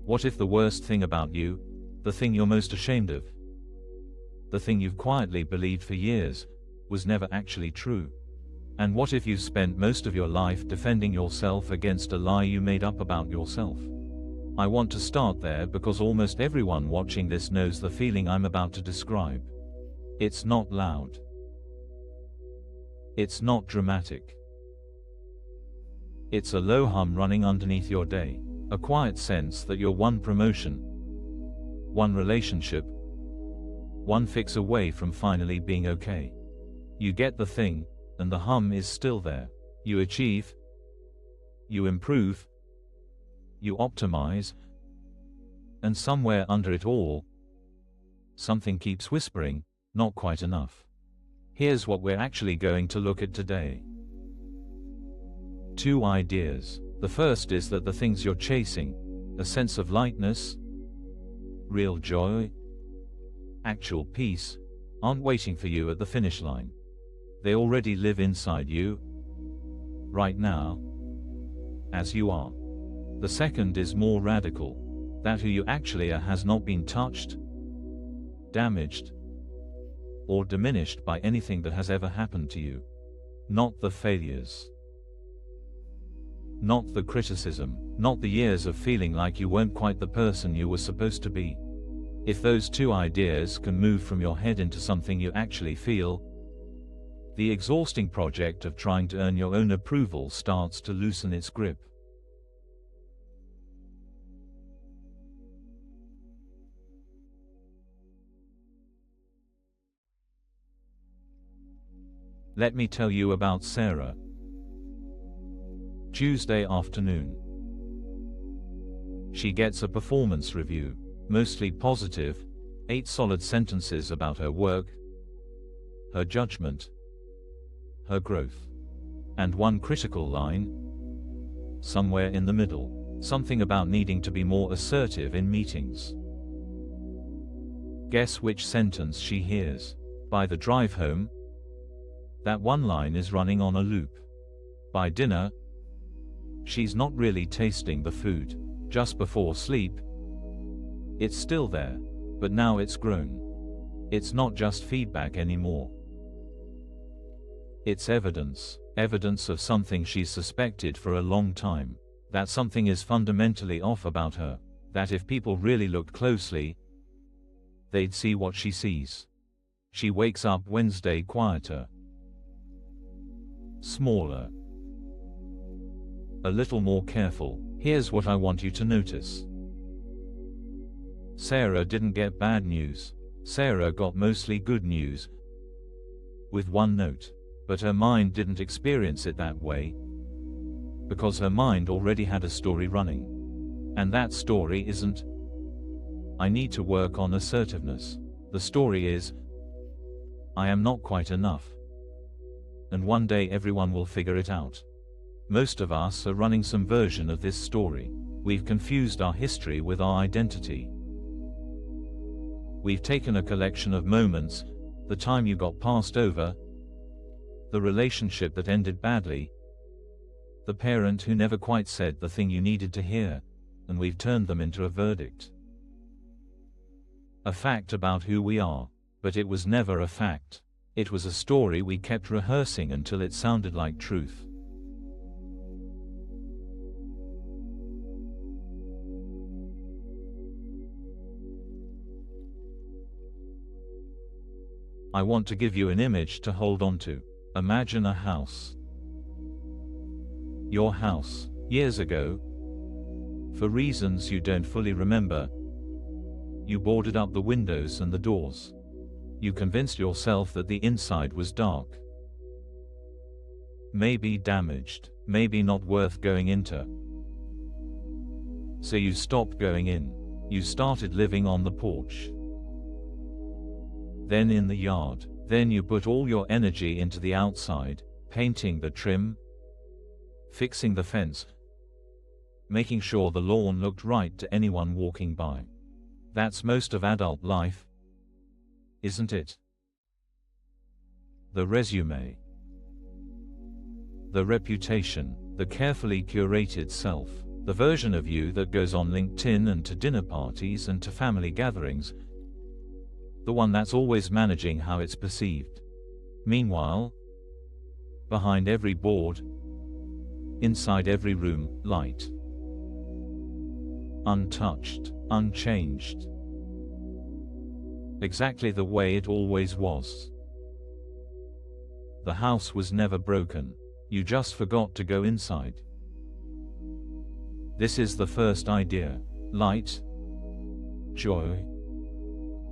What if the worst thing about you, the thing you're most ashamed of, the thing you've quietly believed for years, was never actually true? And what if you've spent most of your life defending yourself against a lie you made up about yourself? I want to start there because almost everyone watching this knows the feeling I'm about to describe. It's not loud. It's not dramatic. It's a low hum running underneath your day, a quiet sense that you're one promotion, one relationship, one fix away from finally being okay. You get the thing, and the hum is still there. You achieve, you improve, you optimize, and somewhere under it all, something keeps whispering, not quite enough. Here's what we're actually going to look at today. 2 ideas. The first is that the things you're chasing, a sense of lightness, real joy, actual peace, aren't waiting for you at the finish line. They already live inside you, right now, as you are. The second is more radical, that who you actually are has not been touched, damaged, or diminished by anything that has ever happened to you. Not the failures, not the criticism, not the years of feeling like you weren't quite the person you were supposed to be. If those 2 ideas can move from your head into something you actually feel, the exhausting project of trying to earn your own approval starts to loosen its grip. Let me tell you about Sarah. Tuesday afternoon. She gets a performance review, mostly positive, 8 solid sentences about her work, her judgment, her growth, and 1 critical line, somewhere in the middle, something about needing to be more assertive in meetings. Guess which sentence she hears? By the drive home, that 1 line is running on a loop. By dinner, she's not really tasting the food. Just before sleep, it's still there, but now it's grown. It's not just feedback anymore. It's evidence of something she's suspected for a long time, that something is fundamentally off about her, that if people really looked closely, they'd see what she sees. She wakes up Wednesday quieter, smaller, a little more careful. Here's what I want you to notice. Sarah didn't get bad news. Sarah got mostly good news, with 1 note. But her mind didn't experience it that way, because her mind already had a story running. And that story isn't, I need to work on assertiveness. The story is, I am not quite enough. And one day everyone will figure it out. Most of us are running some version of this story. We've confused our history with our identity. We've taken a collection of moments, the time you got passed over, the relationship that ended badly, the parent who never quite said the thing you needed to hear, and we've turned them into a verdict. A fact about who we are. But it was never a fact. It was a story we kept rehearsing until it sounded like truth. I want to give you an image to hold on to. Imagine a house. Your house. Years ago, for reasons you don't fully remember, you boarded up the windows and the doors. You convinced yourself that the inside was dark. Maybe damaged, maybe not worth going into. So you stopped going in. You started living on the porch. Then in the yard. Then you put all your energy into the outside, painting the trim, fixing the fence, making sure the lawn looked right to anyone walking by. That's most of adult life, isn't it? The resume, the reputation, the carefully curated self. The version of you that goes on LinkedIn and to dinner parties and to family gatherings. The one that's always managing how it's perceived. Meanwhile, behind every board, inside every room, light. Untouched, unchanged. Exactly the way it always was. The house was never broken. You just forgot to go inside. This is the first idea. Light, joy,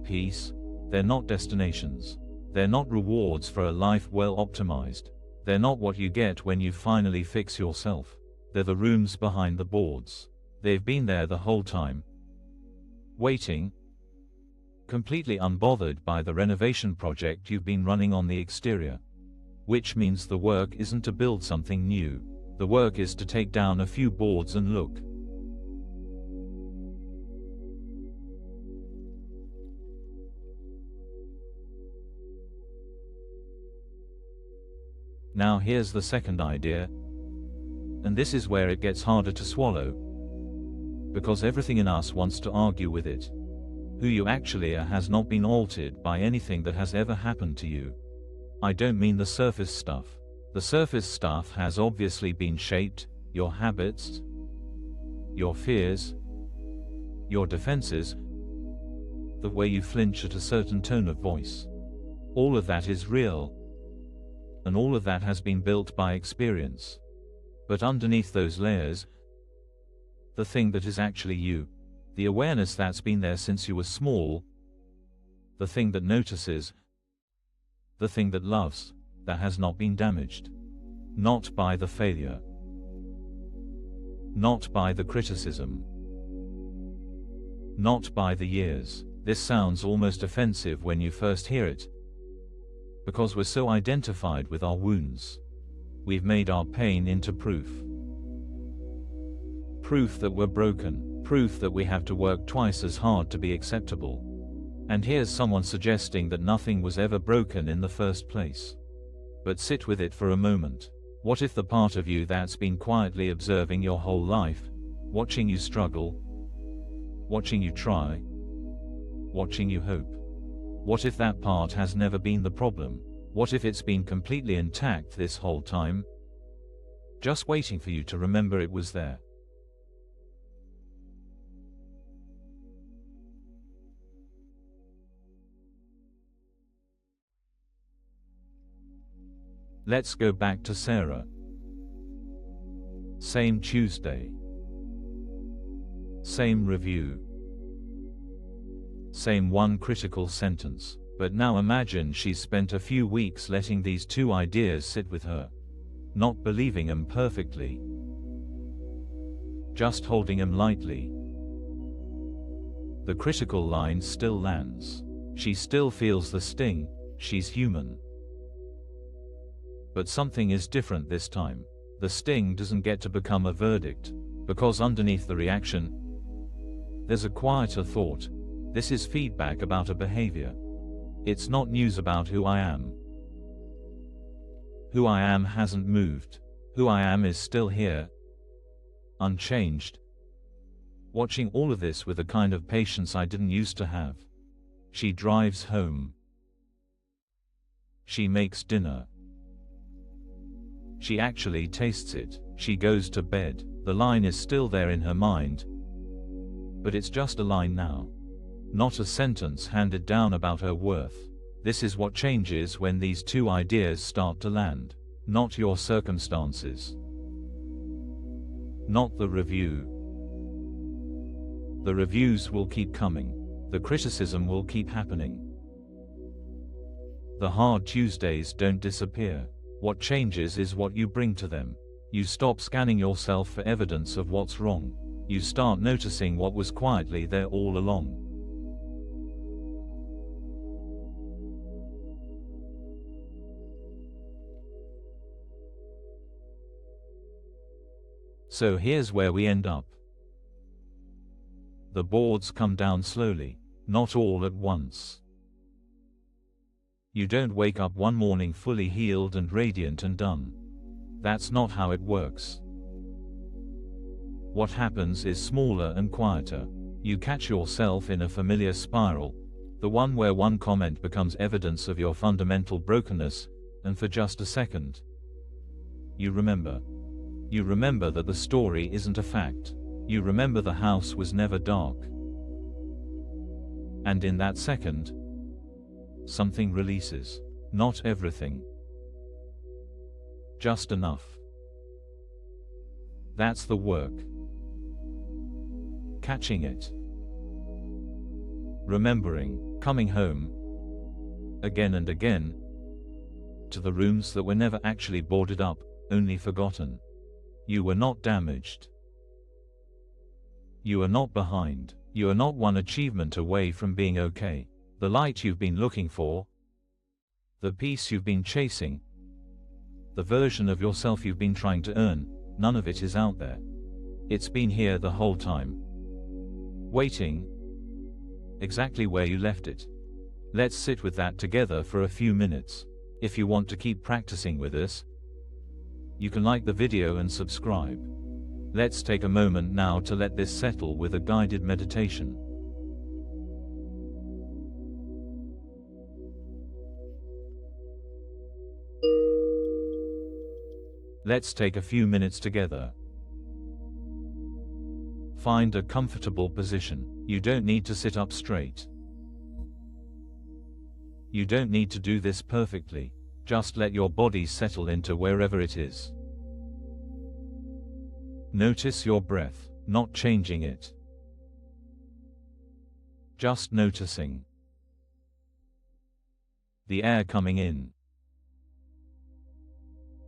peace. They're not destinations. They're not rewards for a life well optimized. They're not what you get when you finally fix yourself. They're the rooms behind the boards. They've been there the whole time, waiting, completely unbothered by the renovation project you've been running on the exterior. Which means the work isn't to build something new. The work is to take down a few boards and look. Now here's the second idea. And this is where it gets harder to swallow. Because everything in us wants to argue with it. Who you actually are has not been altered by anything that has ever happened to you. I don't mean the surface stuff. The surface stuff has obviously been shaped, your habits, your fears, your defenses, the way you flinch at a certain tone of voice. All of that is real, and all of that has been built by experience. But underneath those layers, the thing that is actually you, the awareness that's been there since you were small, the thing that notices, the thing that loves, that has not been damaged. Not by the failure. Not by the criticism. Not by the years. This sounds almost offensive when you first hear it. Because we're so identified with our wounds. We've made our pain into proof. Proof that we're broken. Proof that we have to work twice as hard to be acceptable. And here's someone suggesting that nothing was ever broken in the first place. But sit with it for a moment. What if the part of you that's been quietly observing your whole life, watching you struggle, watching you try, watching you hope? What if that part has never been the problem? What if it's been completely intact this whole time? Just waiting for you to remember it was there. Let's go back to Sarah. Same Tuesday. Same review. Same one critical sentence. But now imagine she's spent a few weeks letting these two ideas sit with her. Not believing them perfectly. Just holding them lightly. The critical line still lands. She still feels the sting. She's human. But something is different this time. The sting doesn't get to become a verdict, because underneath the reaction, there's a quieter thought. This is feedback about a behavior. It's not news about who I am. Who I am hasn't moved. Who I am is still here, unchanged. Watching all of this with a kind of patience I didn't used to have. She drives home. She makes dinner. She actually tastes it. She goes to bed. The line is still there in her mind. But it's just a line now. Not a sentence handed down about her worth. This is what changes when these two ideas start to land. Not your circumstances. Not the review. The reviews will keep coming. The criticism will keep happening. The hard Tuesdays don't disappear. What changes is what you bring to them. You stop scanning yourself for evidence of what's wrong. You start noticing what was quietly there all along. So here's where we end up. The boards come down slowly, not all at once. You don't wake up one morning fully healed and radiant and done. That's not how it works. what happens is smaller and quieter. You catch yourself in a familiar spiral, the one where one comment becomes evidence of your fundamental brokenness, and for just a second, you remember. You remember that the story isn't a fact. You remember the house was never dark. And in that second, something releases. Not everything. Just enough. That's the work. Catching it. Remembering, coming home, again and again, to the rooms that were never actually boarded up, only forgotten. You were not damaged. You are not behind. You are not one achievement away from being okay. The light you've been looking for, the peace you've been chasing, the version of yourself you've been trying to earn, none of it is out there. It's been here the whole time. Waiting, exactly where you left it. Let's sit with that together for a few minutes. If you want to keep practicing with us, you can like the video and subscribe. Let's take a moment now to let this settle with a guided meditation. Let's take a few minutes together. Find a comfortable position. You don't need to sit up straight. You don't need to do this perfectly. Just let your body settle into wherever it is. Notice your breath, not changing it. Just noticing. The air coming in.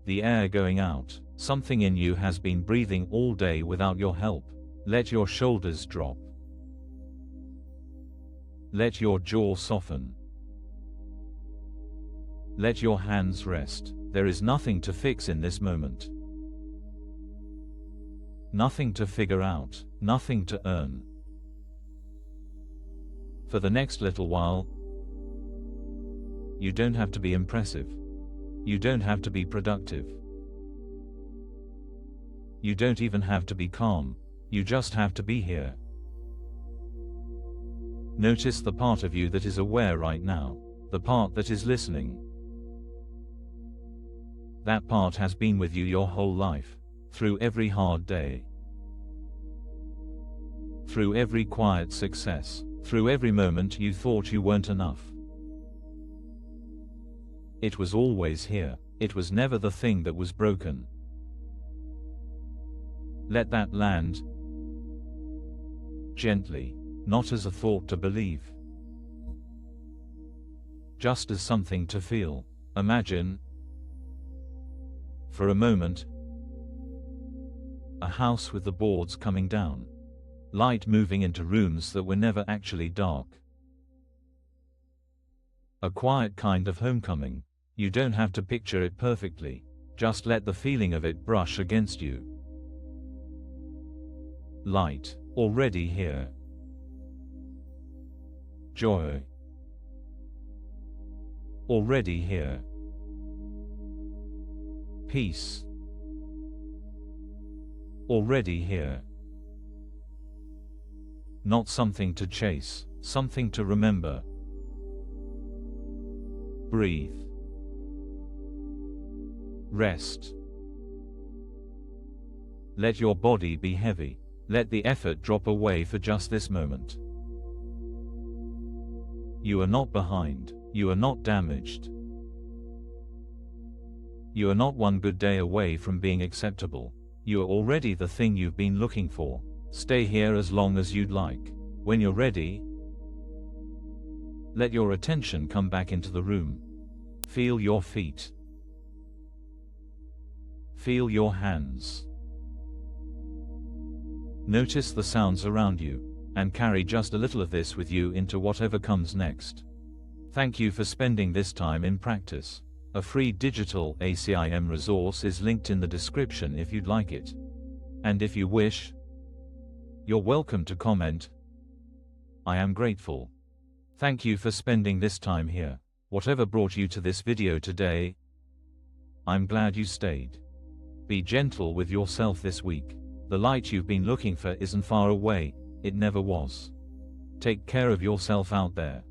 The air going out. Something in you has been breathing all day without your help. Let your shoulders drop. Let your jaw soften. Let your hands rest. There is nothing to fix in this moment. Nothing to figure out, nothing to earn. For the next little while, you don't have to be impressive. You don't have to be productive. You don't even have to be calm. You just have to be here. Notice the part of you that is aware right now, the part that is listening. That part has been with you your whole life, through every hard day, through every quiet success, through every moment you thought you weren't enough. It was always here. It was never the thing that was broken. Let that land gently, not as a thought to believe, just as something to feel. Imagine, for a moment, a house with the boards coming down, light moving into rooms that were never actually dark. A quiet kind of homecoming. You don't have to picture it perfectly, just let the feeling of it brush against you. Light, already here. Joy, already here. Peace, already here. Not something to chase, something to remember. Breathe. Rest. Let your body be heavy. Let the effort drop away for just this moment. You are not behind. You are not damaged. You are not one good day away from being acceptable. You are already the thing you've been looking for. Stay here as long as you'd like. When you're ready, let your attention come back into the room. Feel your feet. Feel your hands. Notice the sounds around you, and carry just a little of this with you into whatever comes next. Thank you for spending this time in practice. A free digital ACIM resource is linked in the description if you'd like it. And if you wish, you're welcome to comment. I am grateful. Thank you for spending this time here. Whatever brought you to this video today, I'm glad you stayed. Be gentle with yourself this week. The light you've been looking for isn't far away, it never was. Take care of yourself out there.